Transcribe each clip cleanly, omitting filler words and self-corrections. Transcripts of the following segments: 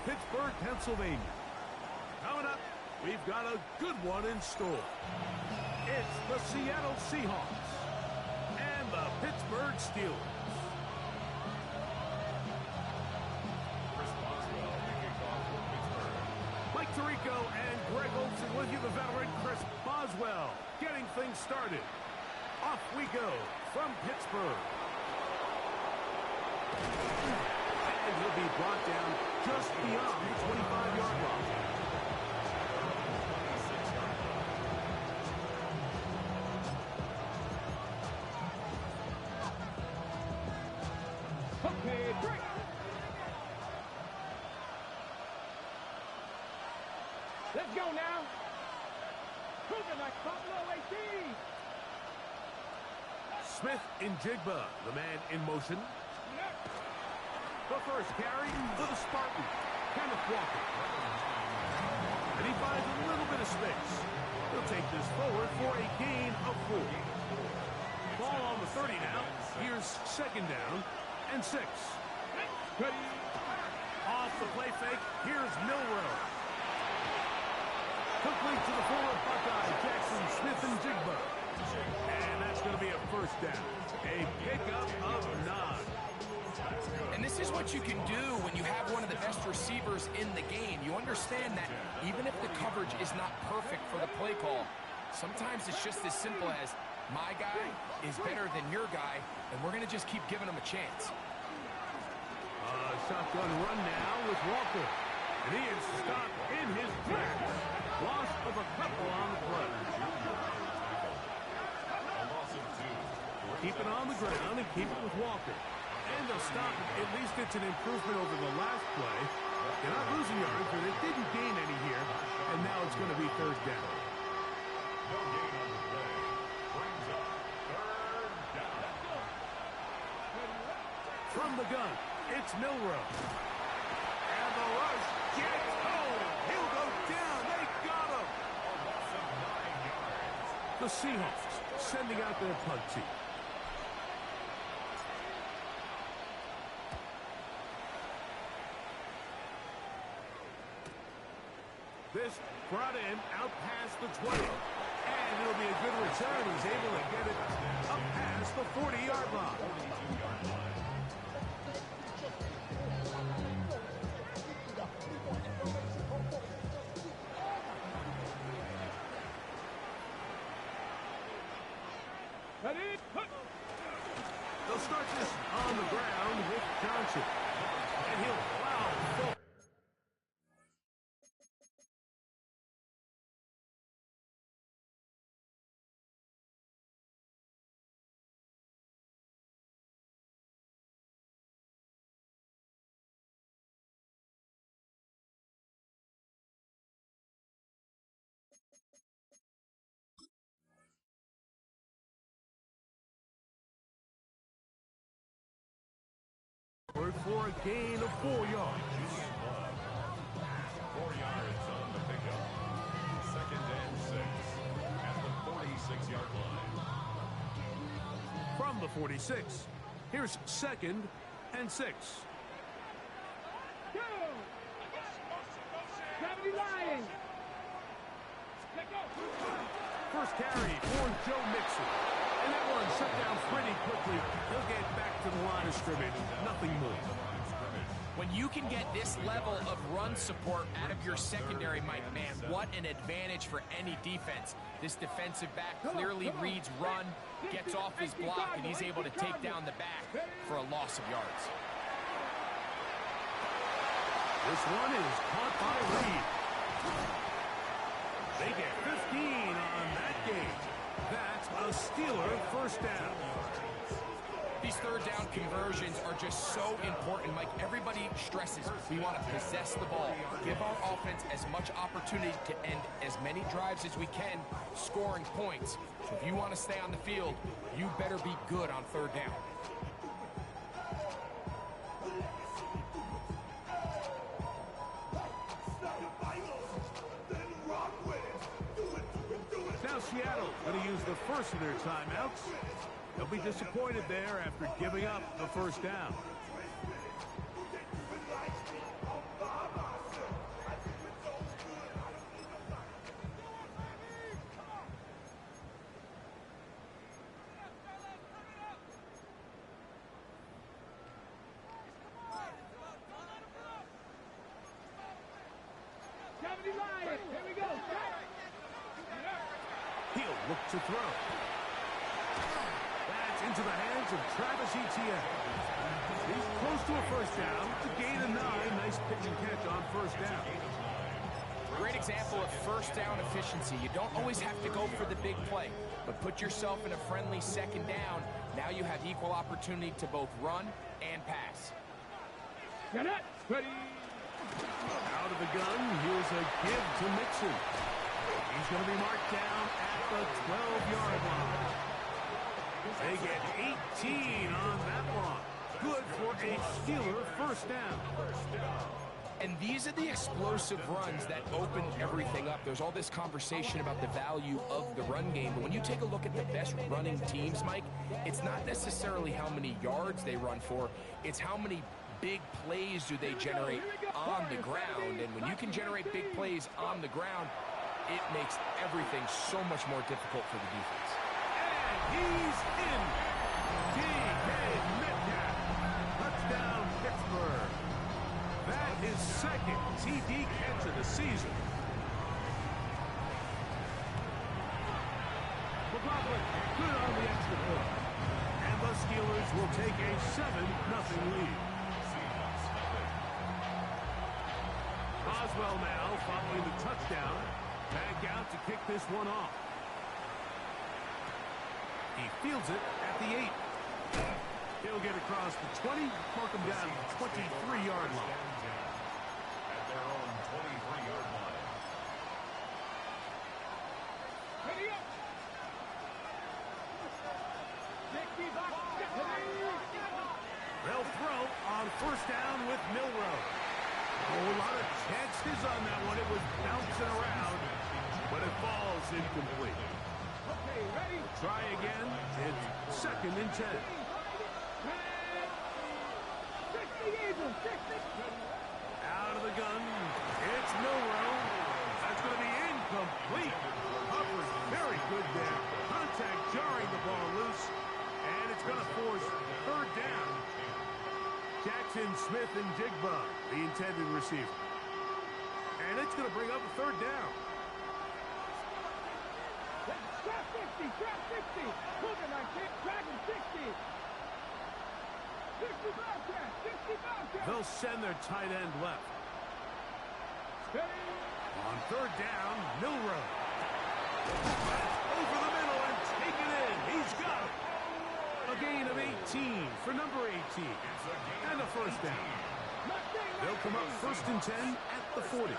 Pittsburgh, Pennsylvania. Coming up, we've got a good one in store. It's the Seattle Seahawks and the Pittsburgh Steelers. Mike Tirico and Greg Olsen with you, the veteran Chris Boswell, getting things started. Off we go from Pittsburgh. And he'll be brought down just beyond the 25-yard line. Okay, break. Let's go now. Moving like Buffalo AT. Smith in Jigba, the man in motion. The first carry for the Spartan, Kenneth Walker. And he finds a little bit of space. He'll take this forward for a gain of 4. Ball on the 30 now. Here's second down and 6. Off the play fake, here's Milrow. Complete to the forward Buckeye, Jackson Smith and Jigba. And that's going to be a first down. A pickup of 9. And this is what you can do when you have one of the best receivers in the game. You understand that even if the coverage is not perfect for the play call, sometimes it's just as simple as my guy is better than your guy, and we're going to just keep giving him a chance. Shotgun run now with Walker. And he is stopped in his tracks. Loss of a couple on the play. Keep it on the ground and keep it with Walker. And they'll stop it. At least it's an improvement over the last play. They're not losing yards, but they didn't gain any here. And now it's going to be third down. From the gun, it's Milrow. And the rush gets home. He'll go down. They got him. The Seahawks sending out their punt team. This brought in out past the 20. And it'll be a good return. He's able to get it up past the 40-yard line. They'll start this on the ground with Johnson. And he'll plow forward. For a gain of 4 yards. 4 yards on the pickup. 2nd and 6 at the 46-yard line. From the 46, here's 2nd and 6. Go! Gravity Lions! First carry for Joe Mixon. And that one shut down pretty quickly. He'll get back to the line of scrimmage. Nothing more. When you can get this level of run support out of your secondary, Mike, man, what an advantage for any defense. This defensive back clearly reads run, gets off his block, and he's able to take down the back for a loss of yards. This one is caught by Reed. They get 15 on that game. That's a Steeler first down. These third down conversions are just so important, Mike. Everybody stresses we want to possess the ball, give our offense as much opportunity to end as many drives as we can, scoring points. So if you want to stay on the field, you better be good on third down. Now Seattle going to use the first of their timeouts. They'll be disappointed there after giving up the first down. 70 Lions. Here we go. He'll look to throw. That's into the hands of Travis Etienne. He's close to a first down. To gain a 9. Nice pitch and catch on first down. Great example of first down efficiency. You don't always have to go for the big play, but put yourself in a friendly second down. Now you have equal opportunity to both run and pass. Get it. Ready. Out of the gun, here's a give to Mixon. He's going to be marked down at the 12-yard line. They get 18 on that one. Good for a Steeler first down. And these are the explosive runs that open everything up. There's all this conversation about the value of the run game, but when you take a look at the best running teams, Mike, it's not necessarily how many yards they run for, it's how many big plays do they generate on the ground. And when you can generate big plays on the ground, it makes everything so much more difficult for the defense. And he's in. DK Metcalf. Touchdown, Pittsburgh. That is second TD catch of the season. McLaughlin, good on the extra point. And the Steelers will take a 7-0 lead. Boswell now following the touchdown. Back out to kick this one off. He fields it at the 8. He'll get across the 20, mark him down at the 23-yard line. At their own 23-yard line. Ready up. They'll throw on first down with Milroe. A lot of chances on that one. It was bouncing around, but it falls incomplete. Okay, ready. Try again. It's second and 10. 60. Out of the gun. It's Milroe. That's going to be incomplete. Hubbard, very good there. Contact jarring the ball loose. And it's going to force third down. Jackson, Smith, and Jigba, the intended receiver. And it's going to bring up a third down. Trap 60. Moving like it. Dragon 60. 65 catch. 65 catch. They'll send their tight end left. Steady. On third down, Milroe. That's over the middle and taken in. He's got it. A gain of 18 for number 18. And a first down. They'll come up first and 10 at the 40.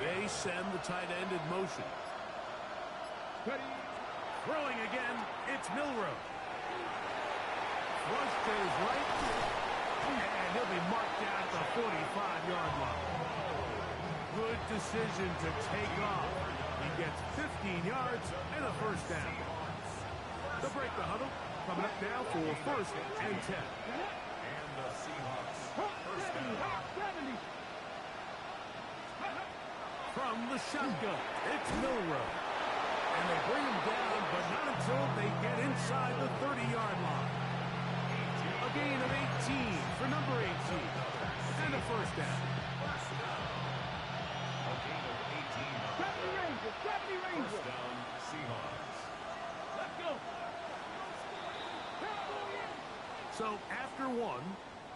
They send the tight end in motion. Throwing again, it's Milroe. Flush to his right. And he'll be marked down at the 45-yard line. Good decision to take off. He gets 15 yards and a first down. They'll break the huddle. Coming up now for first and 10. And the Seahawks first down. From the shotgun, it's Milroe. And they bring him down, but not until they get inside the 30-yard line. A gain of 18 for number 18. And a first down. A gain of 18. 70 Rangers. First down, Seahawks. Let's go. So after one,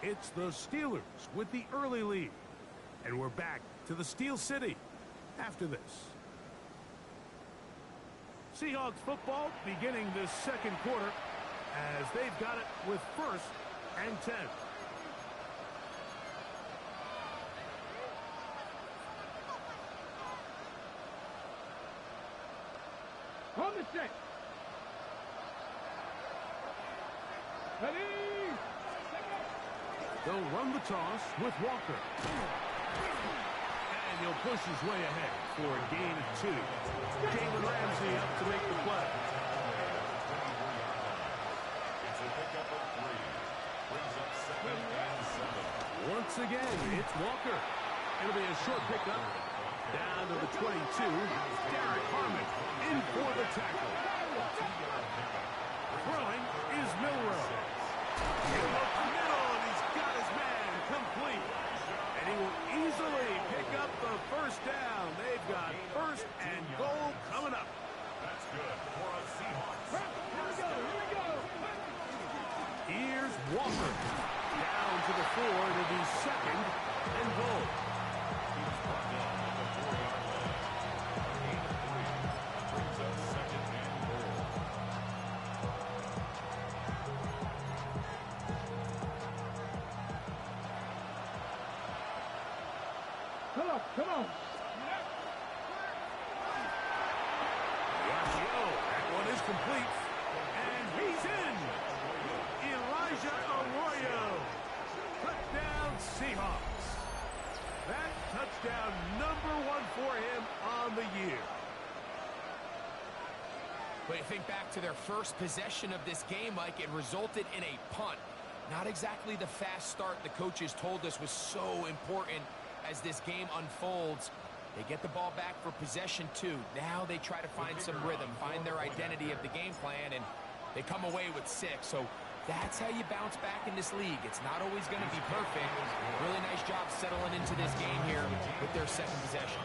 it's the Steelers with the early lead. And we're back to the Steel City after this. Seahawks football beginning this second quarter as they've got it with first and 10. On the set. Ready. They'll run the toss with Walker. And he'll push his way ahead for a gain of 2. Jalen Ramsey up to make the play. It's a pickup of 3. Brings up 2nd and 7. Once again, it's Walker. It'll be a short pickup. Down to the 22. Derek Harmon in for the tackle. Throwing is Milroe. He looks middle, and he's got his man. Here's Walker. Down to the 4. It'll be second and goal. He's brought down at the 4-yard line. Gain of 3. Brings up second and goal. Come on, come on. That one is complete. And he's in. Elijah Arroyo. Touchdown Seahawks. That touchdown #1 for him on the year. But you think back to their first possession of this game, Mike, it resulted in a punt. Not exactly the fast start the coaches told us was so important as this game unfolds. They get the ball back for possession 2. Now they try to find some rhythm, find their identity of the game plan, and they come away with 6. So that's how you bounce back in this league. It's not always going to be perfect. Really nice job settling into this game here with their second possession.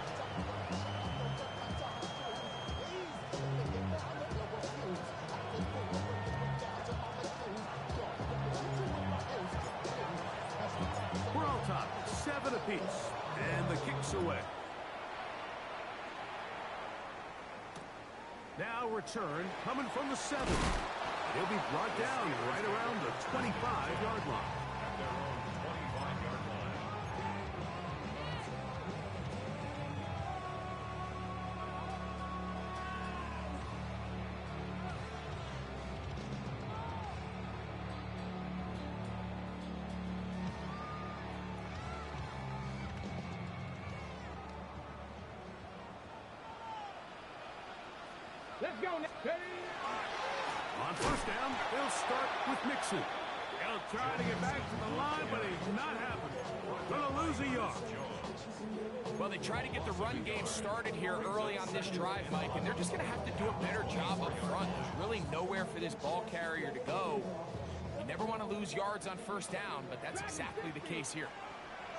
We're all top, 7 apiece, and the kick's away. Now return coming from the 7. He'll be brought down right around the 25-yard line. At their own 25-yard line. Let's go now. On first down, they'll start with Mixon. He'll try to get back to the line, but he's not happening. Gonna lose a yard. Well, they try to get the run game started here early on this drive, Mike, and they're just going to have to do a better job up front. There's really nowhere for this ball carrier to go. You never want to lose yards on first down, but that's exactly the case here.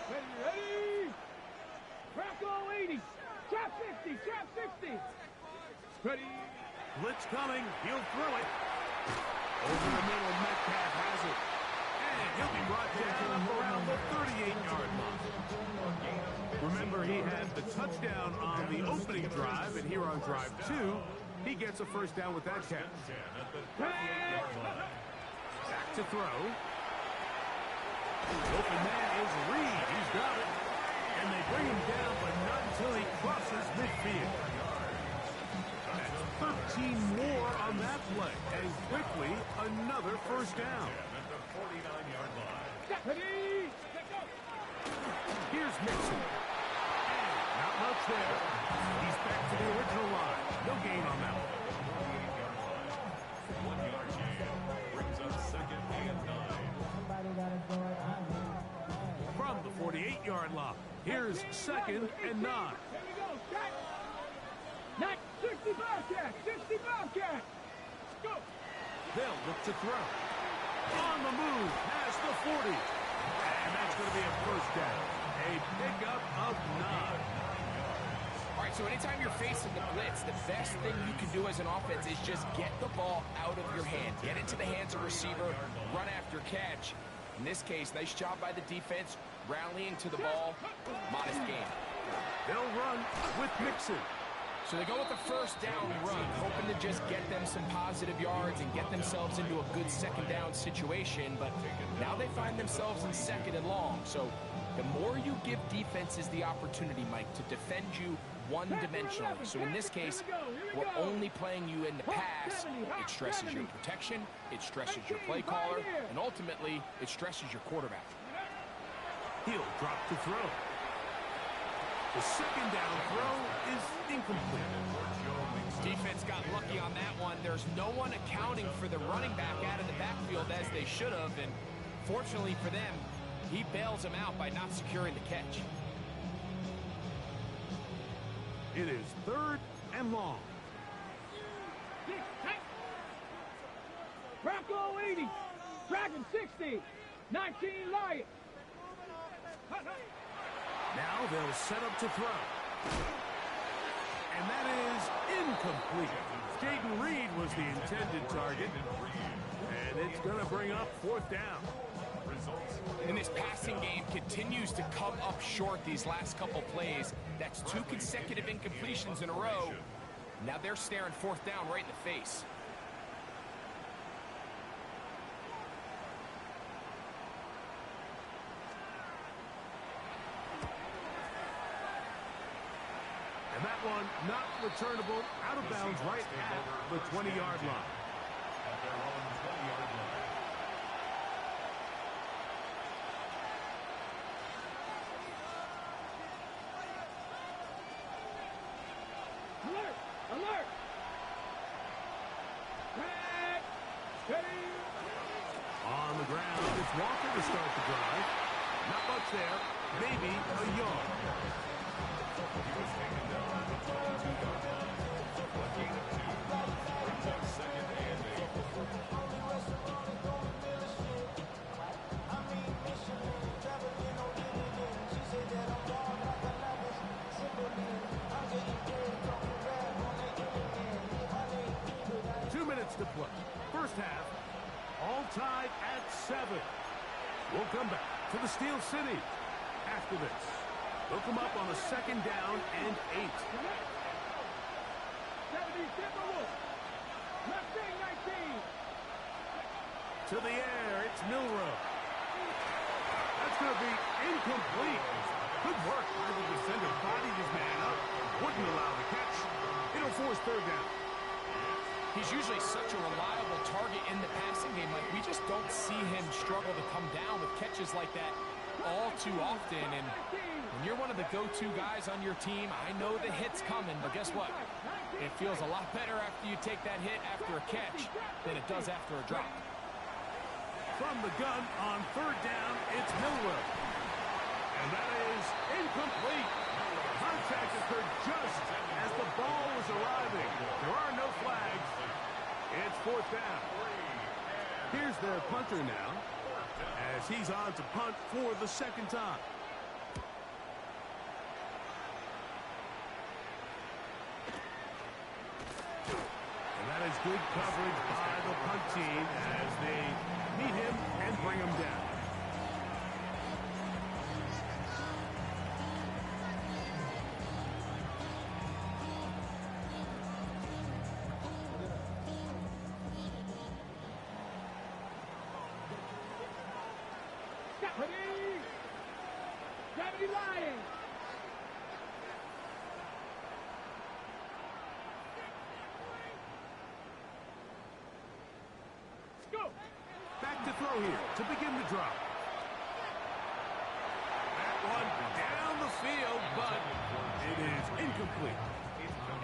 Ready? Crackle 80. Trap 60. Trap 60. Ready? Blitz coming. He'll throw it. Over the middle, Metcalf has it. And he'll be brought down up around the 38-yard line. Remember, he had the touchdown on the opening drive, and here on drive 2, he gets a first down with that catch. Back to throw. The open man is Reed. He's got it. And they bring him down, but not until he crosses midfield. 13 more on that play, and quickly another first down. At the 49-yard line. Ready? Here's Mixon. And not much there. He's back to the original line. No gain on that one. 1-yard gain. Brings up second and 9. From the 48-yard line, here's second and 9. Here we go. Check. 60 Bobcat. 60 Bobcat. Go. They'll look to throw. On the move, past the 40. And that's going to be a first down. A pickup of 9. All right, so anytime you're facing the blitz, the best thing you can do as an offense is just get the ball out of your hand. Get it to the hands of receiver, run after catch. In this case, nice job by the defense, rallying to the ball. Modest gain. They'll run with Mixon. So they go with the first down run, hoping to just get them some positive yards and get themselves into a good second down situation. But now they find themselves in second and long. So the more you give defenses the opportunity, Mike, to defend you one-dimensionally. So in this case, we're only playing you in the pass. It stresses your protection, it stresses your play caller, and ultimately, it stresses your quarterback. He'll drop to throw. The second down throw is incomplete. Defense got lucky on that one. There's no one accounting for the running back out of the backfield as they should have, and fortunately for them, he bails them out by not securing the catch. It is third and long. Bronco 80. Dragon 60. 19 Lion. Now they'll set up to throw. And that is incomplete. Jaden Reed was the intended target. And it's going to bring up fourth down. And this passing game continues to come up short these last couple plays. That's 2 consecutive incompletions in a row. Now they're staring fourth down right in the face. And that one not returnable, out of bounds right at the 20-yard line. At their own 20-yard line. Alert! Alert! Back! Steady! On the ground, it's Walker to start the drive. Not much there, maybe a yard. He was taken down at the 22-yard line. A gain of 2. Brings up second and 8. To play. First half, all tied at 7. We'll come back to the Steel City after this. They'll come up on a second down and 8. 19. To the air, it's Milroe. That's going to be incomplete. Good work by the defender. Bodied his man up. Wouldn't allow the catch. It'll force third down. He's usually such a reliable target in the passing game. Like, we just don't see him struggle to come down with catches like that all too often. And when you're one of the go-to guys on your team, I know the hit's coming, but guess what? It feels a lot better after you take that hit after a catch than it does after a drop. From the gun on third down, it's Milroe. And that is incomplete. Contact occurred just as the ball was arriving. There are no flags. It's fourth down. Here's their punter now, as he's on to punt for the second time. And that is good coverage by the punt team as they meet him and bring him down. Deputy Lion! Go! Back to throw here to begin the drop. That one down the field, but it is incomplete.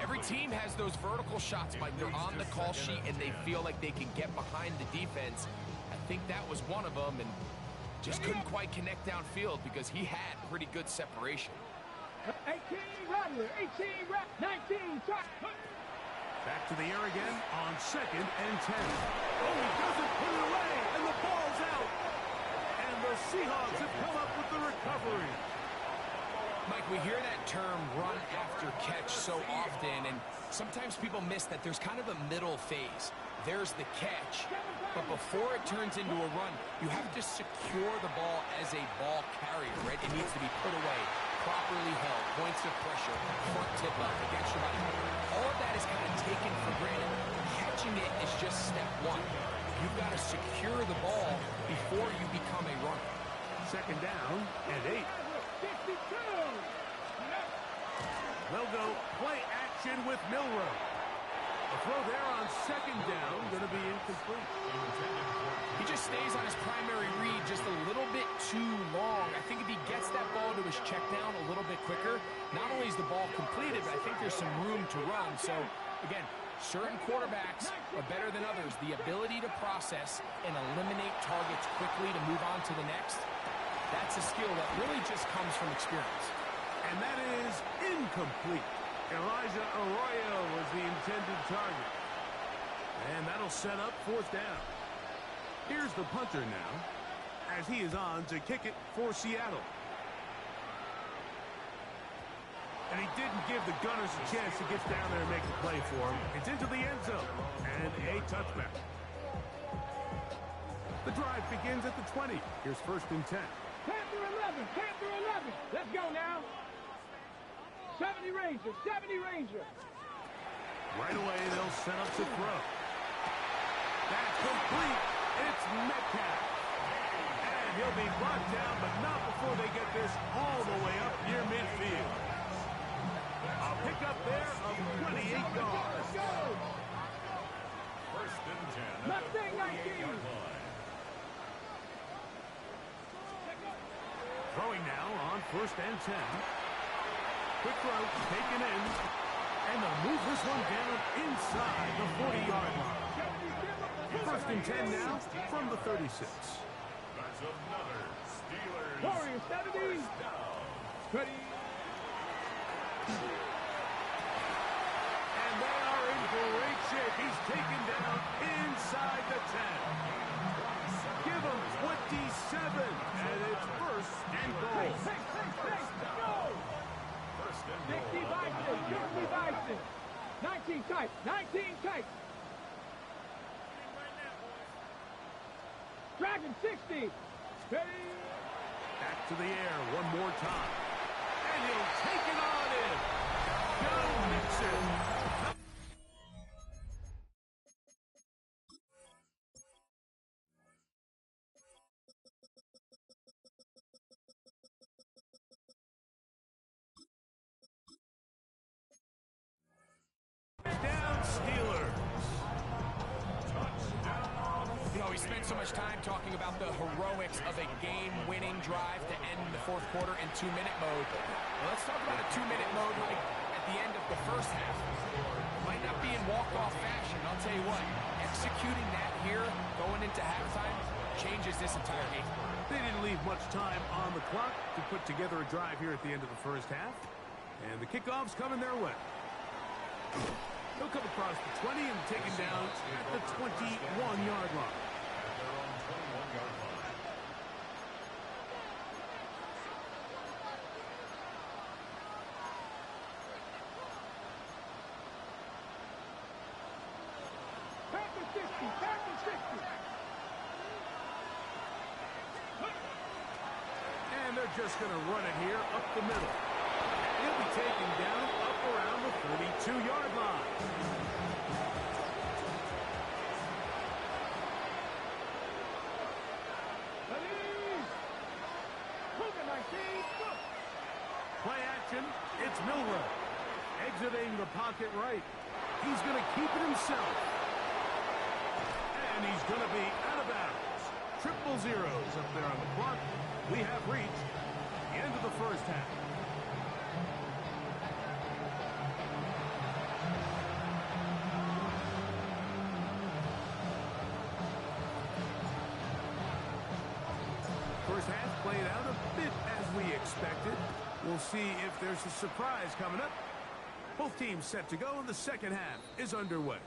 Every team has those vertical shots, Mike. They're on the call sheet, and they feel like they can get behind the defense. I think that was one of them, and just couldn't quite connect downfield because he had pretty good separation. 18 Rattler, 18 19 shot. Back to the air again on second and 10. Oh, he doesn't put it away, and the ball's out. And the Seahawks have come up with the recovery. Mike, we hear that term run after catch so often, and sometimes people miss that there's kind of a middle phase. There's the catch, but before it turns into a run, you have to secure the ball as a ball carrier, right? It needs to be put away, properly held, points of pressure, front tip up against your body. All of that is kind of taken for granted. Catching it is just step one. You've got to secure the ball before you become a runner. Second down and 8. 52! They'll go play action with Milroe. A throw there on second down, going to be incomplete. He just stays on his primary read just a little bit too long. I think if he gets that ball to his check down a little bit quicker, not only is the ball completed, but I think there's some room to run. So, again, certain quarterbacks are better than others. The ability to process and eliminate targets quickly to move on to the next, that's a skill that really just comes from experience. And that is incomplete. Elijah Arroyo was the intended target. And that'll set up fourth down. Here's the punter now, as he is on to kick it for Seattle. And he didn't give the Gunners a chance to get down there and make the play for him. It's into the end zone, and a touchback. The drive begins at the 20. Here's first and 10. Panther 11, Panther 11. Let's go now. 70 Ranger, 70 Ranger. Right away, they'll set up to throw. That's complete. It's Metcalf. And he'll be brought down, but not before they get this all the way up near midfield. A pickup there of 28 yards. Let's go. First and 10. Mustang 19. Throwing now on first and 10. Quick throw, taken in. And they'll move this one down inside the 40-yard line. First and 10 now from the 36. That's another Steelers. Warriors 70. Ready. And they are in great shape. He's taken down inside the 10. Give him 27. And it's first and goal. Go. First and 60 goal. Bison, 60 Bison. 19 tight, 19 tight. Dragon 60. Ready. Back to the air one more time. And he'll take it on in. Joe Mixon. Down Steelers. You know, we spent so much time talking about the heroics of a game-winning drive to end the fourth quarter in 2-minute mode. Well, let's talk about a 2-minute mode like at the end of the first half. Might not be in walk-off fashion. I'll tell you what, executing that here going into halftime changes this entire game. They didn't leave much time on the clock to put together a drive here at the end of the first half. And the kickoff's coming their way. He'll come across the 20 and take him down at the 21-yard line. Their own 21-yard line. Panther 60, Panther 60. And they're just going to run it here up the middle. He'll be taken down up around the 42-yard line. Play action, it's Milrow. Exiting the pocket right. He's going to keep it himself. And he's going to be out of bounds. Triple zeros up there on the clock. We have reached the end of the first half. First half played out a bit as we expected. We'll see if there's a surprise coming up. Both teams set to go, and the second half is underway.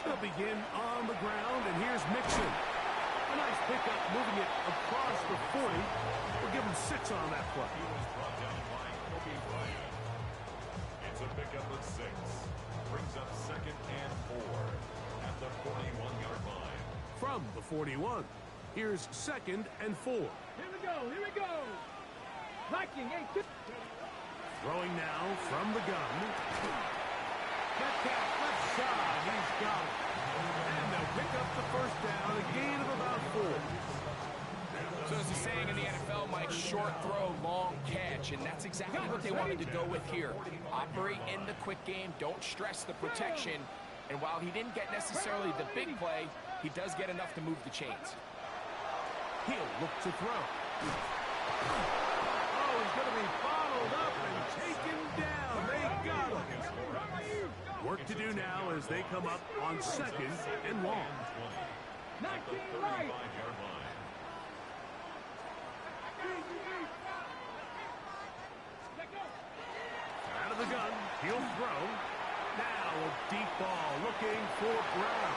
They'll begin on the ground, and here's Mixon. A nice pickup, moving it across the 40. We'll give him 6 on that play. He was brought down by Kobe Bryant. It's a pickup of 6. Brings up second and 4 at the 41-yard line. From the 41, here's second and 4. Here we go, here we go. Viking 8. Throwing now from the gun. Metcalf left side, he's got it. And they'll pick up the first down, a gain of about 4. So as the saying in the NFL, Mike, short throw, long catch, and that's exactly what they wanted to go with here. Operate in the quick game, don't stress the protection, and while he didn't get necessarily the big play, he does get enough to move the chains. He'll look to throw. Oh, he's going to be bottled up and taken down. They got him. Work to do now as they come up on second and long. 19 right. 35-yard line. Out of the gun, he'll throw. Now a deep ball looking for Brown.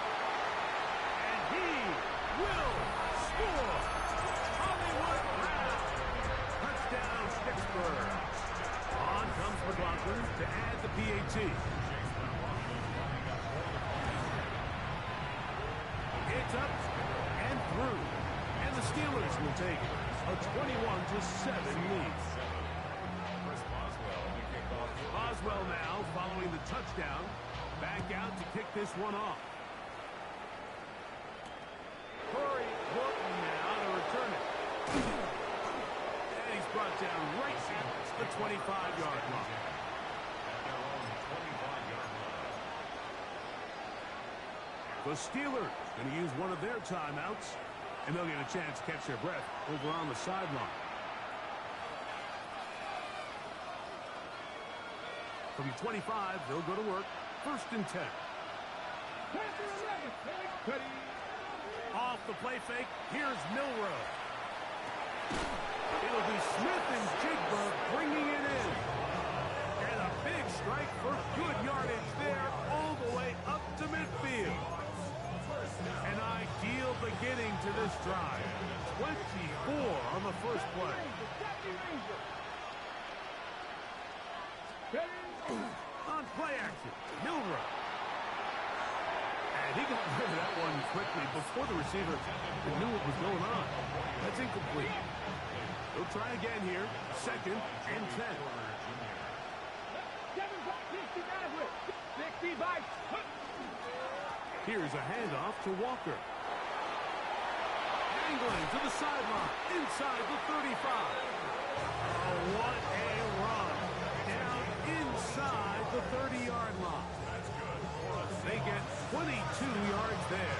And he will score. Hollywood Brown. Touchdown, Pittsburgh. On comes McLaughlin to add the PAT. It's up and through. And the Steelers will take a 21-7 lead. Boswell now following the touchdown. Back out to kick this one off. Corey Horton now to return it. And he's brought down right at the 25-yard line. The Steelers going to use one of their timeouts, and they'll get a chance to catch their breath over on the sideline. From the 25, they'll go to work. 1st and 10. Off the play fake, here's Milrow. It'll be Smith and Jigba bringing it in. And a big strike for good yardage there all the way up to midfield. An ideal beginning to this drive. 24 on the first play. On play action, Milrow. And he got rid of that one quickly before the receiver knew what was going on. That's incomplete. They'll try again here. 2nd and 10. 65. Here's a handoff to Walker. Angling to the sideline, inside the 35. Oh, what a run. Down inside the 30-yard line. They get 22 yards there.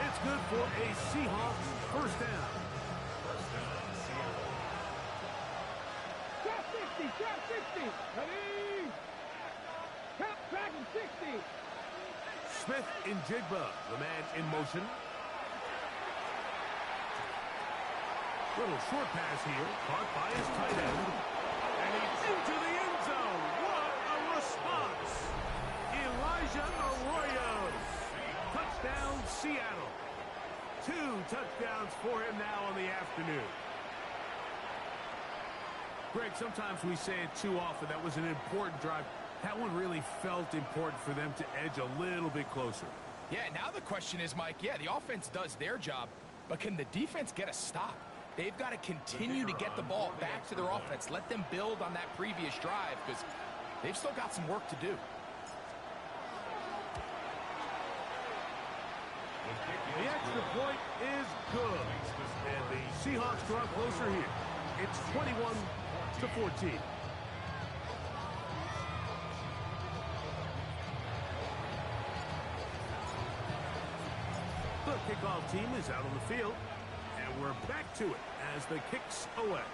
It's good for a Seahawks first down. Trap 60, trap 60. Ready? Trap dragon 60. Smith in Jigba, the man in motion. Little short pass here, caught by his tight end. And he's into the end zone. What a response. Elijah Arroyo. Touchdown, Seattle. 2 touchdowns for him now on the afternoon. Greg, sometimes we say it too often. That was an important drive. That one really felt important for them to edge a little bit closer. Yeah, now the question is, Mike, yeah, the offense does their job, but can the defense get a stop? They've got to continue to get the ball back to their offense. Let them build on that previous drive because they've still got some work to do. The extra point is good. And the Seahawks draw closer here. It's 21-14. The kickoff team is out on the field. And we're back to it as the kick's away.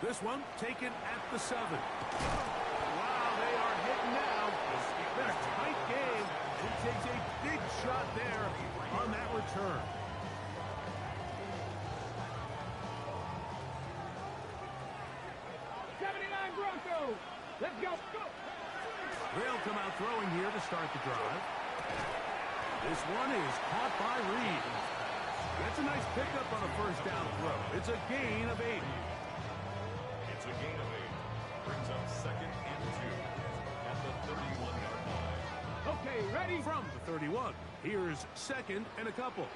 This one taken at the 7. Wow, they are hitting now. It's been a tight game. He takes a big shot there on that return. Broncos. Let's go. They'll come out throwing here to start the drive. This one is caught by Reed. That's a nice pickup on a first down throw. It's a gain of 8. It's a gain of 8. Brings up 2nd and 2 at the 31-yard line. Okay, ready? From the 31, here's 2nd and a couple.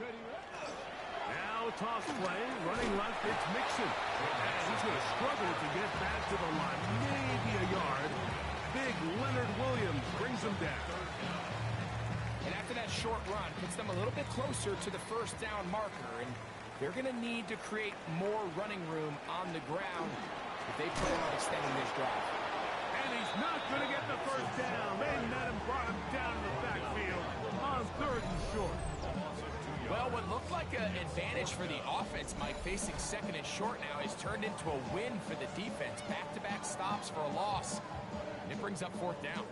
Ready? Now a toss play, running left, it's Mixon. And he's going to struggle to get back to the line, maybe a yard. Big Leonard Williams brings him down. And after that short run, puts them a little bit closer to the first down marker, and they're going to need to create more running room on the ground if they plan on extending this drive. And he's not going to get the first down. They met him, brought him down to the backfield on 3rd and short. Well, what looked like an advantage for the offense, Mike, facing 2nd and short now, has turned into a win for the defense. Back-to-back stops for a loss. And it brings up 4th down.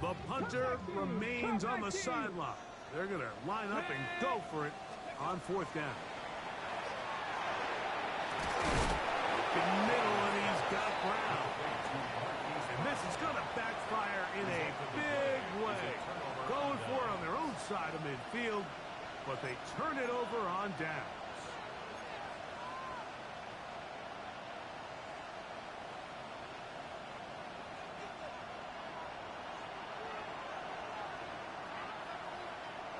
The punter remains on the sideline. They're going to line up and go for it on fourth down. In the middle, and he's got Brown. And this is going to backfire in a big way. Going for it on their own side of midfield, but they turn it over on downs.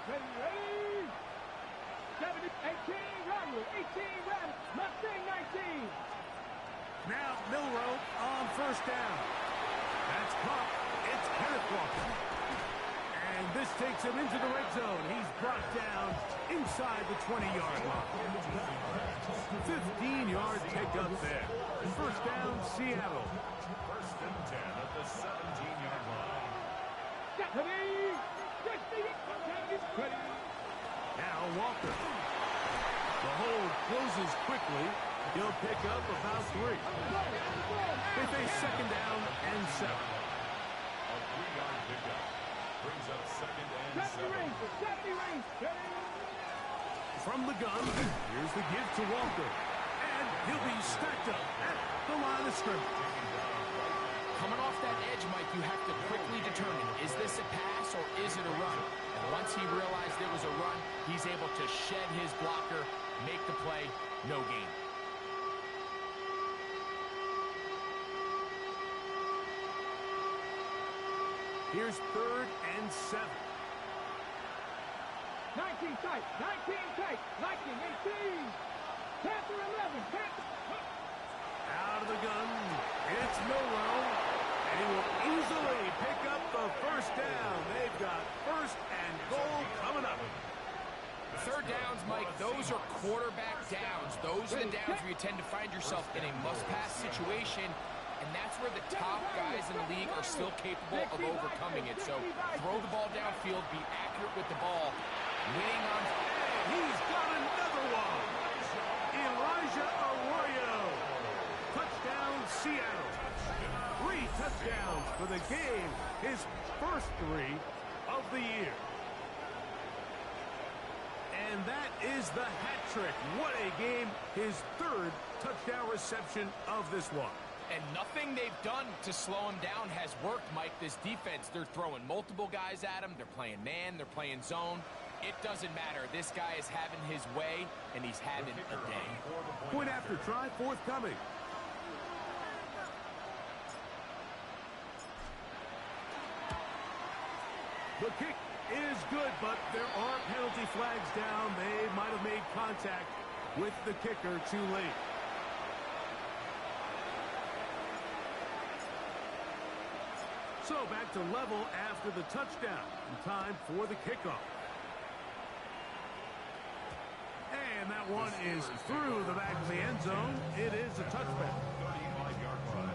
Ready? 70, 18, Rattler, 18, Rattler, Mustang 19. Now Milrow on first down. That's caught. It's Kenneth Walker. And this takes him into the red zone. He's brought down inside the 20-yard line. 15-yard pickup there. First down, Seattle. First and 10 at the 17-yard line. Now Walker. The hold closes quickly. He'll pick up about 3. They face second down and 7. A 3-yard pickup. Brings up second and 7. 70 range. From the gun, here's the give to Walker. And he'll be stacked up at the line of scrimmage. Coming off that edge, Mike, you have to quickly determine, is this a pass or is it a run? And once he realized it was a run, he's able to shed his blocker, make the play, no gain. Here's third and 7. 19 tight, 19 tight, Lightning 18. Panther 11, Panther. Out of the gun, it's Milrow. And he will easily pick up the first down. They've got first and goal coming up. Third downs, Mike, those are quarterback downs. Those are the downs where you tend to find yourself in a must-pass situation, and that's where the top guys in the league are still capable of overcoming it. So throw the ball downfield, be accurate with the ball. Winning on... And he's got another one. Elijah Arroyo. Touchdown, Seattle. 3 touchdowns for the game. His first 3 of the year. And that is the hat trick. What a game. His 3rd touchdown reception of this one. And nothing they've done to slow him down has worked, Mike. This defense, they're throwing multiple guys at him. They're playing man. They're playing zone. It doesn't matter. This guy is having his way, and he's having a day. Point after try, forthcoming. The kick is good, but there are penalty flags down. They might have made contact with the kicker too late. So back to level after the touchdown. And time for the kickoff. And that one is through the back of the end zone. It is a touchback. 35-yard line.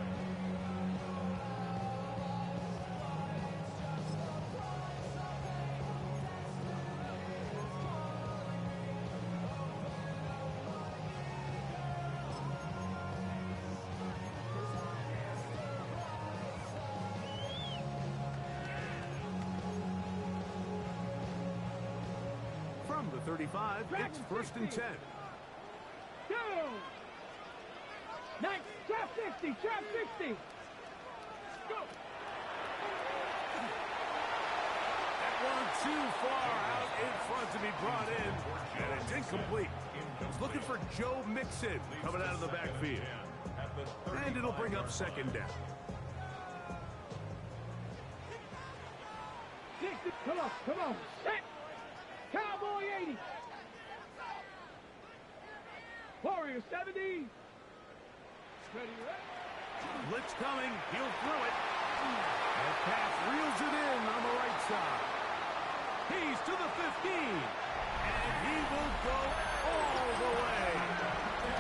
From the 35, it's first and 10. Go! Nice. Trap 60, trap 60. Go! That one too far out in front to be brought in, and it's incomplete. He's looking for Joe Mixon coming out of the backfield. And it'll bring up second down. 60. Come on, come on. Set. Cowboy 80. Warrior 70. Ready, ready. Blitz coming. He'll throw it. That pass reels it in on the right side. He's to the 15. And he will go all the way.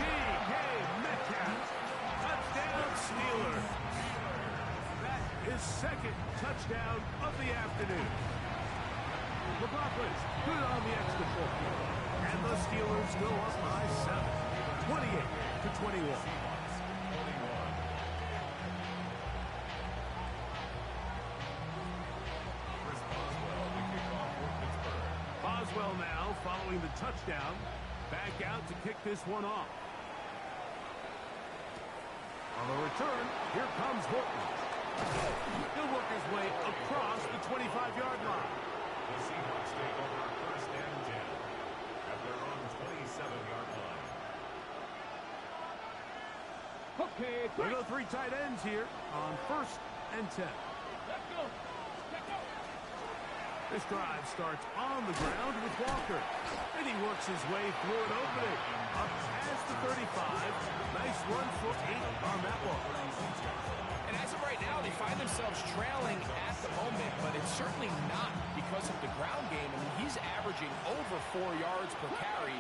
D.K. Metcalf. Touchdown, Steelers. That is second touchdown of the afternoon. McLaughlin's good on the extra point. And the Steelers go up by 7, 28-21. well now following the touchdown. Back out to kick this one off. On the return, here comes Horton. He'll work his way across the 25-yard line. The Seahawks take over first and 10 at their own 27-yard line. Okay, We go three tight ends here on first and 10. Let's go. Let's go. This drive starts on the ground with Walker. And he works his way through an opening. Up past the 35. Nice run for 8 on that one. And as of right now, they find themselves trailing at the moment, but it's certainly not because of the ground game. I mean, he's averaging over 4 yards per carry.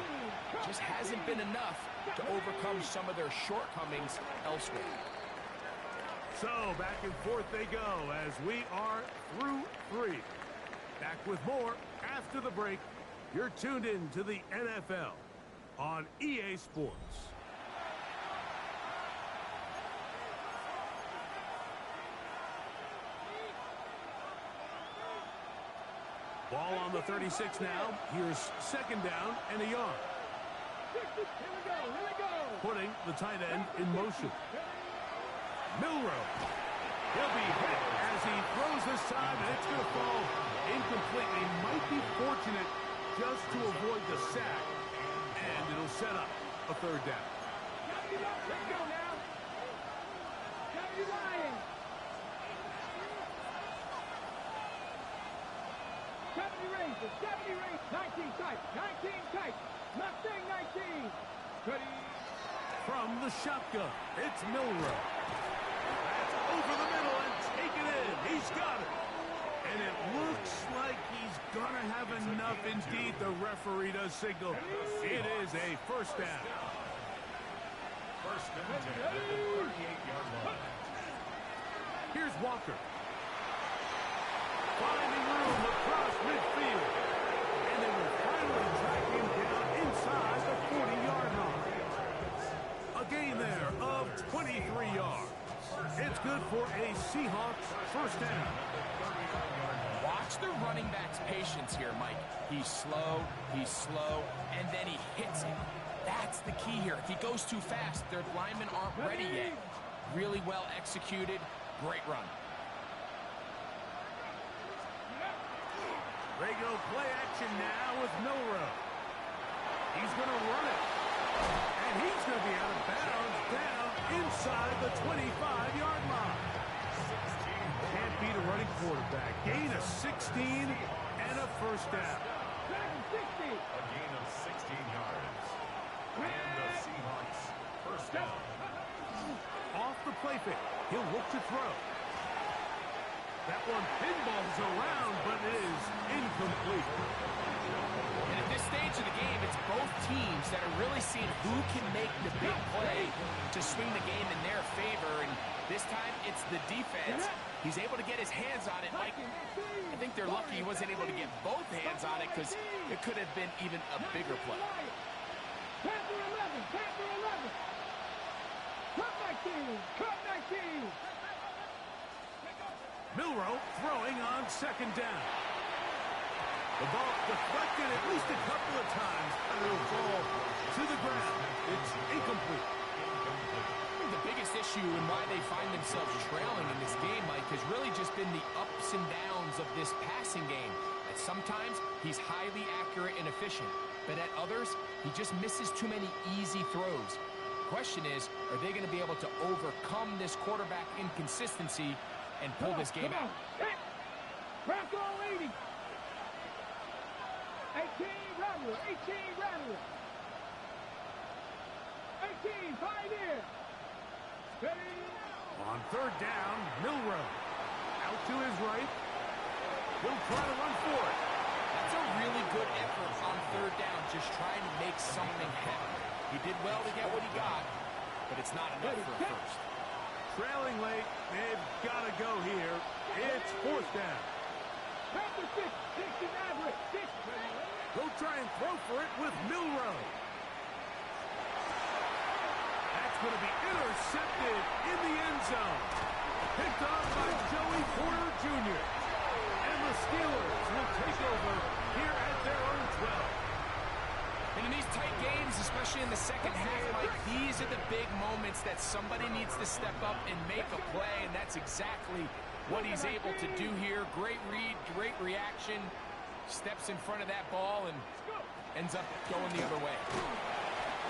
Just hasn't been enough to overcome some of their shortcomings elsewhere. So back and forth they go as we are through 3. Back with more after the break. You're tuned in to the NFL on EA Sports. Ball on the 36 now. Here's second down and a yard. Here we go. Here we go. Putting the tight end in motion. Milroe. He'll be hit as he throws this time, and it's going to fall incomplete. He might be fortunate just to avoid the sack, and it'll set up a third down. Let's go now. W Lions. 70 Rangers. 70 Rangers. 19 tight. 19 tight. Mustang 19. Ready. From the shotgun, it's Milroe. That's over the middle and taken in. He's got it. And it looks like he's going to have enough. Indeed, the referee does signal. It is a first down. First and 10 at the 38-yard line. Here's Walker. Finding room across midfield. And they will finally track him down inside the 40-yard line. A gain there of 23 yards. It's good for a Seahawks first down. Watch the running back's patience here, Mike. He's slow, and then he hits it. That's the key here. If he goes too fast, their linemen aren't ready yet. Really well executed. Great run. They go play action now with Milroe. He's going to run it. And he's going to be out of bounds down inside the 25-yard line. Can't beat a running quarterback. Gain of 16 and a first down. A gain of 16 yards. And the Seahawks first down. Off the play fake. He'll look to throw. That one pinballs around, but it is incomplete. And at this stage of the game, it's both teams that are really seeing who can make the big play to swing the game in their favor. And this time, it's the defense. He's able to get his hands on it, Mike. I think they're lucky he wasn't able to get both hands on it because it could have been even a bigger play. Panther 11. Panther 11. Cut 19. Cut 19. Milroe throwing on second down. The ball deflected at least a couple of times, and it'll fall to the ground. It's incomplete. I think the biggest issue and why they find themselves trailing in this game, Mike, has really just been the ups and downs of this passing game. That sometimes he's highly accurate and efficient, but at others, he just misses too many easy throws. The question is, are they going to be able to overcome this quarterback inconsistency and pull this game out? Bronco 80. 18 Rattler. 18 Rattler. 18 Pioneer. Ready. On third down, Milroe. Out to his right. He'll try to run for it. That's a really good effort on third down, just trying to make something happen. He did well to get what he got, but it's not enough for a first. Trailing late, they've got to go here. It's fourth down. Panther 6. 6 is average. 6. They'll try and throw for it with Milroe. That's going to be intercepted in the end zone. Picked off by Joey Porter Jr. And the Steelers will take over here at their own 12. And in these tight games, especially in the second half, Mike, these are the big moments that somebody needs to step up and make a play, and that's exactly what he's able to do here. Great read, great reaction, steps in front of that ball and ends up going the other way.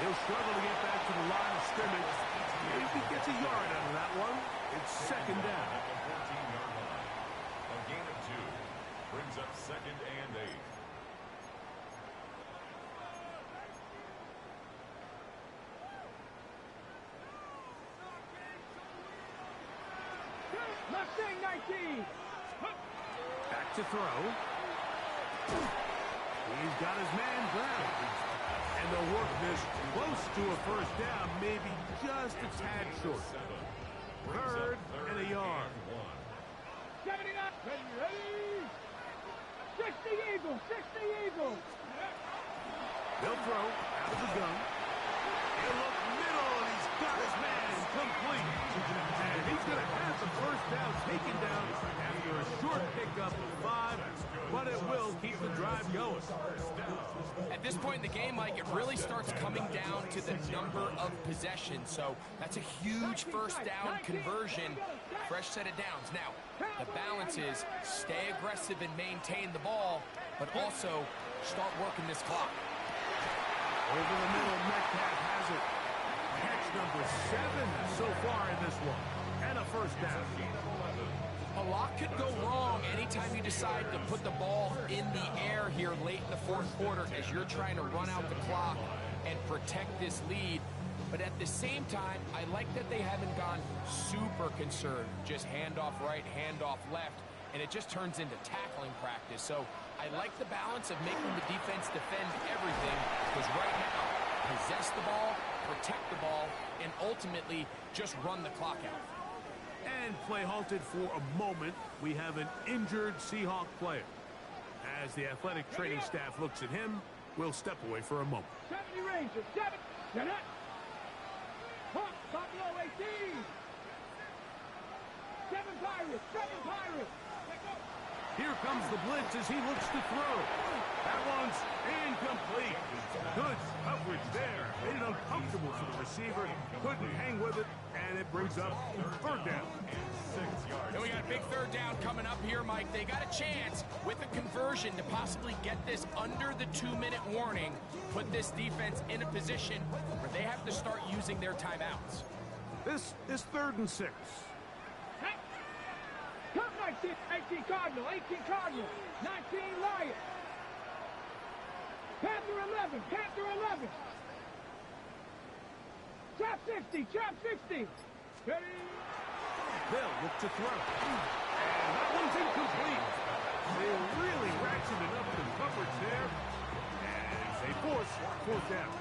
He'll struggle to get back to the line of scrimmage. Maybe gets a yard out of that one. It's second down. At the 14-yard line. A gain of 2 brings up second and 8. Mustang 19. Back to throw. He's got his man ground. And they'll work this close to a first down, maybe just a tad short. Third and a yard. 79. Ready. 60 Eagles. 60 Eagles. They'll throw out of the gun. He'll look middle, and he's got his man complete. And he's going to have the first down taken down after a short pickup of 5, but it will keep the drive going. At this point in the game, Mike, it really starts coming down to the number of possessions. So that's a huge first down conversion. Fresh set of downs. Now, the balance is stay aggressive and maintain the ball, but also start working this clock. Over the middle, Metcalf has it. Catch number 7 so far in this one. And a first down. A lot could go wrong anytime you decide to put the ball in the air here late in the fourth quarter as you're trying to run out the clock and protect this lead. But at the same time, I like that they haven't gone super concerned. Just handoff right, handoff left, and it just turns into tackling practice. So I like the balance of making the defense defend everything, because right now, possess the ball, protect the ball, and ultimately just run the clock out. And play halted for a moment. We have an injured Seahawk player. As the athletic training staff looks at him, we'll step away for a moment. 70 Rangers. 7. Get up. Hawk. Buffalo 18. 7 Pirates. 7 Pirates. Here comes the blitz as he looks to throw. That one's incomplete. Good coverage there. Made it uncomfortable for the receiver. Couldn't hang with it, and it brings up third down. And we got a big third down coming up here, Mike. They got a chance with a conversion to possibly get this under the 2-minute warning, put this defense in a position where they have to start using their timeouts. This is 3rd and 6. Come 19, 18 Cardinal, 18 Cardinal, 19 Lion. Panther 11, Panther 11. Trap 60, Trap 60. Ready? They'll look to throw. And that one's incomplete. They really ratcheted up the coverage there. And they force 4th down.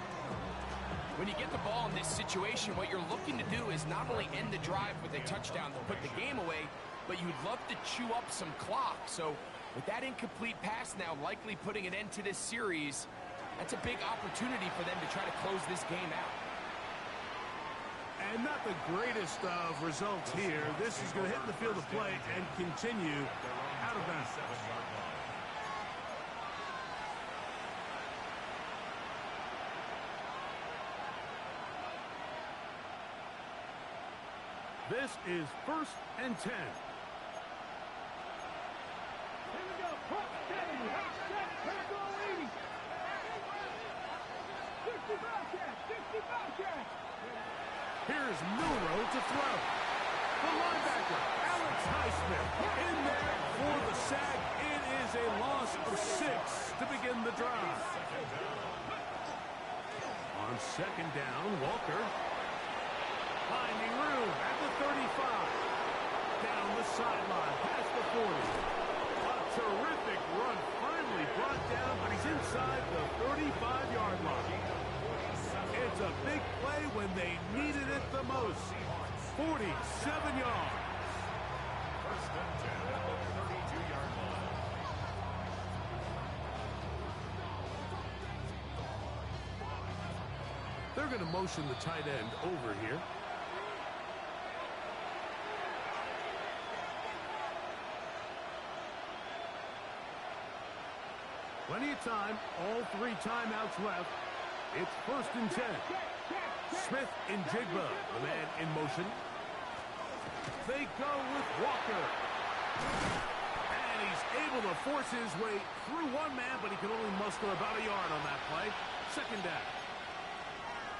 When you get the ball in this situation, what you're looking to do is not only end the drive with a touchdown to put the game away, but you'd love to chew up some clock. So with that incomplete pass now likely putting an end to this series, that's a big opportunity for them to try to close this game out. And not the greatest of results here. This is going to hit the field of play and continue out of bounds. This is 1st and 10. Here we go. Hawk 70, Hawk 7, Panther 80. 60 Bobcat, 60 Bobcat. Here's Milrow to throw. The linebacker, Alex Highsmith, in there for the sack. It is a loss of 6 to begin the drive. On 2nd down, Walker finding room at the 35. Down the sideline, past the 40. A terrific run, finally brought down, but he's inside the 35-yard line. It's a big play when they needed it the most. 47 yards. First and 10 at the 32-yard line. They're going to motion the tight end over here. Plenty of time. All 3 timeouts left. It's 1st and 10. Smith in Jigba, the man in motion. They go with Walker. And he's able to force his way through one man, but he can only muster about a yard on that play. 2nd down.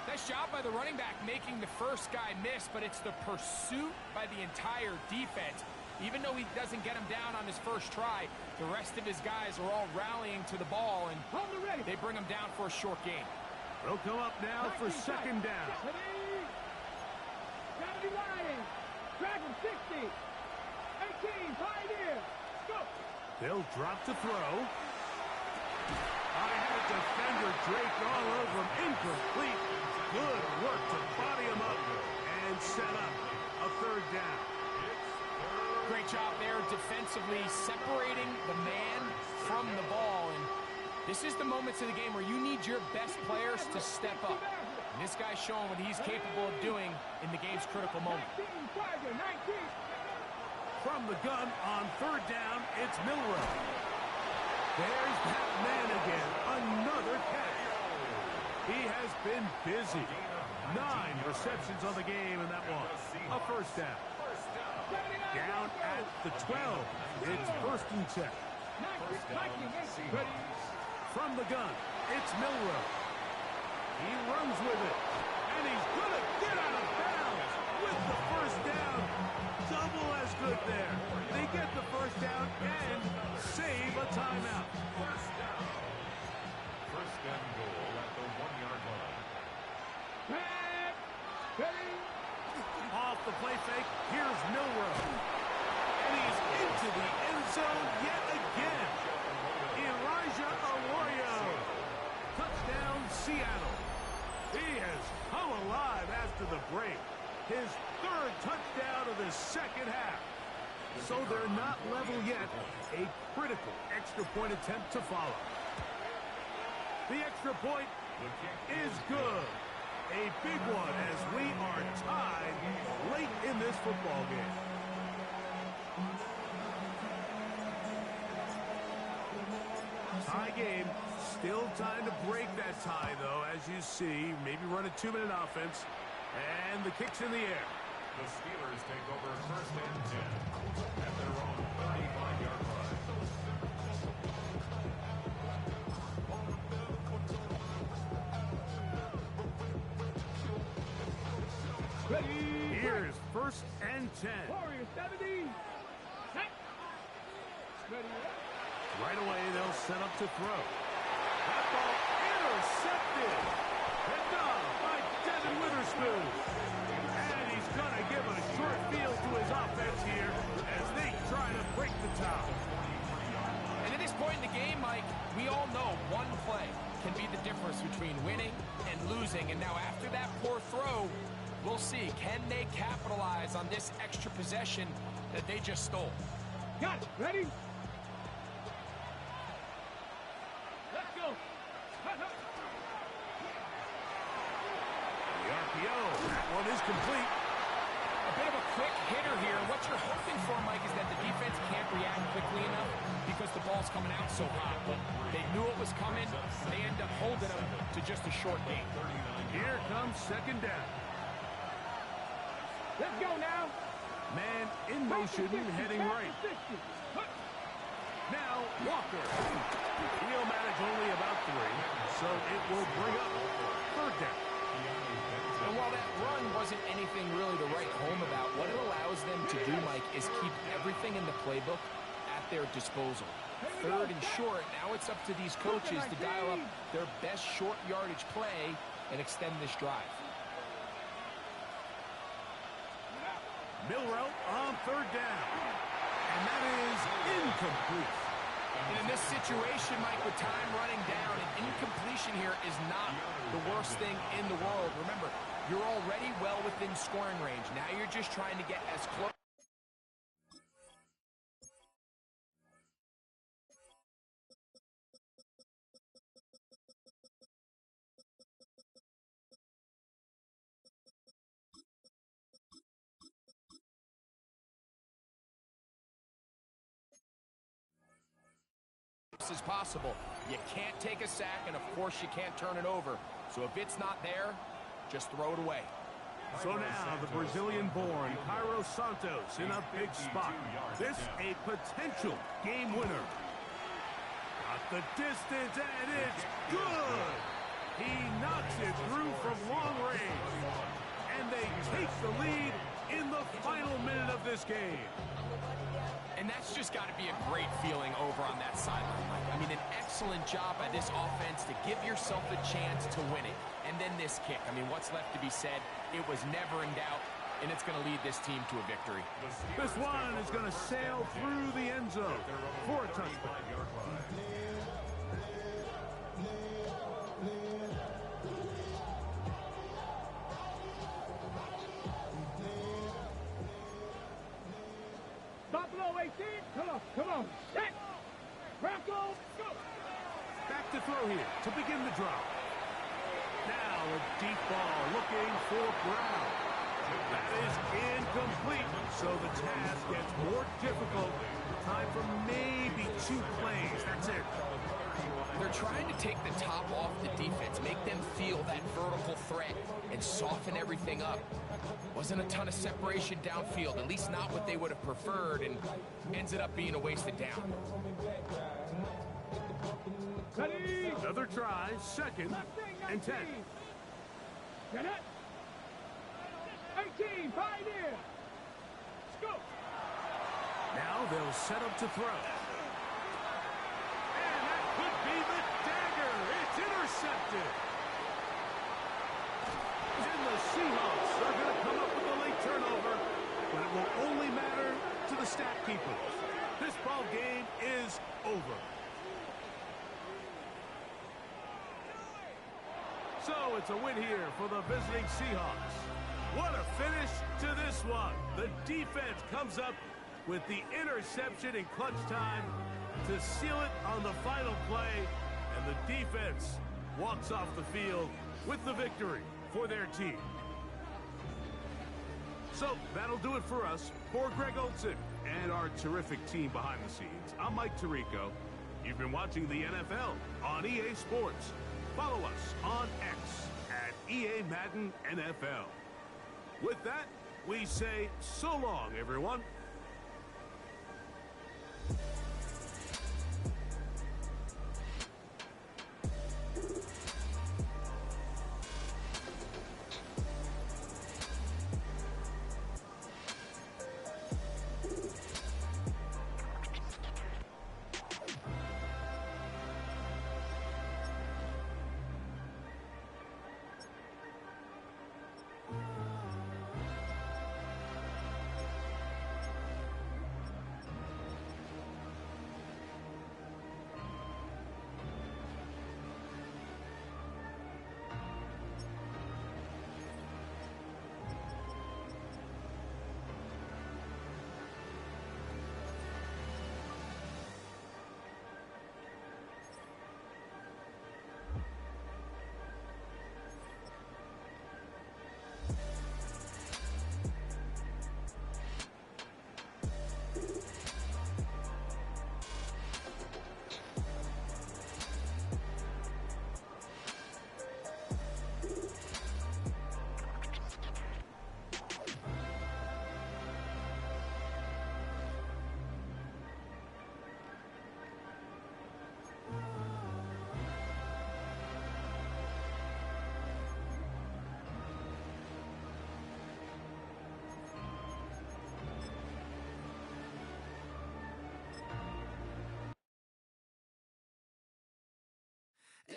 Nice job by the running back making the first guy miss, but it's the pursuit by the entire defense. Even though he doesn't get him down on his first try, the rest of his guys are all rallying to the ball, and they bring him down for a short gain. They'll come up now for 2nd down. 70 line. Drag him 60. 18. Pioneer. Go. They'll drop to throw. I had a defender draped all over him. Incomplete. Good work to body him up and set up a 3rd down. Great job there defensively, separating the man from the ball. And this is the moments of the game where you need your best players to step up. And this guy's showing what he's capable of doing in the game's critical moment. From the gun on 3rd down, it's Milrow. There's that man again. Another catch. He has been busy. 9 receptions on the game, and that one a 1st down. Down at the 12. It's 1st and 10. From the gun, it's Milrow. He runs with it, and he's going to get out of bounds with the 1st down. Double as good there. They get the 1st down and save a timeout. 1st down. 1st and goal at the 1-yard line. Off the play fake, here's Milrow. And he's into the end zone yet again. Elijah Arroyo. Touchdown, Seattle. He has come alive after the break. His 3rd touchdown of the 2nd half. So they're not level yet. A critical extra point attempt to follow. The extra point is good. A big one as we are tied late in this football game. Tie game. Still time to break that tie, though, as you see. Maybe run a 2-minute offense. And the kick's in the air. The Steelers take over 1st and 10 at their own 35-yard line. Here's 1st and 10. Warriors 70. Right away, they'll set up to throw. That ball intercepted. Picked off by Devin Witherspoon. And he's going to give a short field to his offense here as they try to break the tie. And at this point in the game, Mike, we all know one play can be the difference between winning and losing. And now after that poor throw, we'll see. Can they capitalize on this extra possession that they just stole? Got it. Ready? Let's go. The RPO. That one is complete. A bit of a quick hitter here. What you're hoping for, Mike, is that the defense can't react quickly enough because the ball's coming out so hot. But they knew it was coming. They end up holding them to just a short gain. Here comes 2nd down. Let's go now. Man in motion, heading right. Now, Walker. He'll manage only about 3, so it will bring up 3rd down. And while that run wasn't anything really to write home about, what it allows them to do, Mike, is keep everything in the playbook at their disposal. 3rd and short, now it's up to these coaches to dial up their best short yardage play and extend this drive. Milrow on 3rd down. And that is incomplete. And in this situation, Mike, with time running down, an incompletion here is not the worst thing in the world. Remember, you're already well within scoring range. Now you're just trying to get as close. fast as possible. You can't take a sack, and of course you can't turn it over. So if it's not there, just throw it away. So now the Brazilian-born Cairo Santos in a big spot. This a potential game winner. Got the distance, and it's good. He knocks it through from long range. And they take the lead in the final minute of this game. And that's just got to be a great feeling over on that sideline, Mike. I mean, an excellent job by this offense to give yourself a chance to win it. And then this kick. I mean, what's left to be said? It was never in doubt, and it's going to lead this team to a victory. This one is going to sail through the end zone for a touchdown. Buffalo 18. Come on. Set. Bronco, go. Back to throw here to begin the drive. Now a deep ball looking for Brown. That is incomplete, so the task gets more difficult. Time for maybe 2 plays. That's it. They're trying to take the top off the defense, make them feel that vertical threat, and soften everything up. Wasn't a ton of separation downfield, at least not what they would have preferred, and ends it up being a wasted down. Ready. Another try, 2nd and 10. Get it. 18. Pioneer. Go. Now they'll set up to throw. And that could be the dagger. It's intercepted. And the Seahawks are going to come up with a late turnover, but it will only matter to the stat keepers. This ball game is over. So it's a win here for the visiting Seahawks. What a finish to this one. The defense comes up with the interception in clutch time to seal it on the final play, and the defense walks off the field with the victory for their team. So that'll do it for us. For Greg Olson and our terrific team behind the scenes, I'm Mike Tirico. You've been watching the NFL on EA Sports. Follow us on X at EA Madden NFL. With that, we say so long, everyone.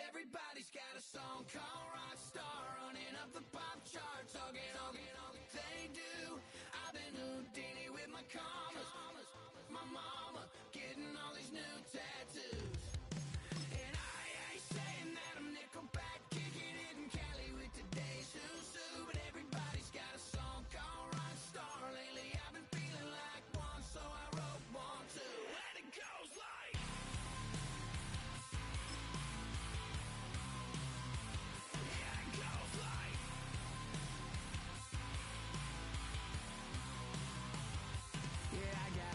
Everybody's got a song called Rockstar, running up the pop charts, all they do. I've been Houdini with my commas, my mama getting all these new tattoos. And I ain't saying that I'm Nickelback, kicking it in Cali with today's who's who, but everybody's got a song called Rockstar. Lately I've been feeling like one, so I wrote one too. And it goes like, yeah, I got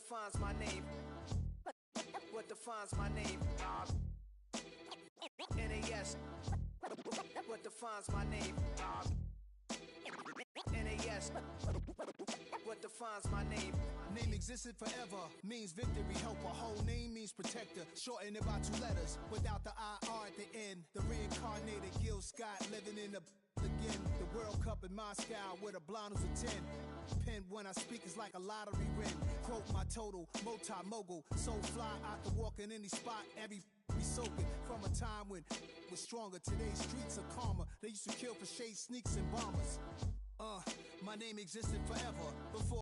defines my name? What defines my name? NAS. What defines my name? NAS. What defines my name? Name existed forever, means victory, helper. Whole name means protector, shorten it by 2 letters, without the IR at the end. The reincarnated Gil Scott, living in the again. The World Cup in Moscow, where the blind was a 10. Pen when I speak is like a lottery win. Quote my total, multi-mogul, so fly I can walk in any spot, every be soaking. From a time when was stronger, today's streets are calmer. They used to kill for shade sneaks and bombers. My name existed forever, before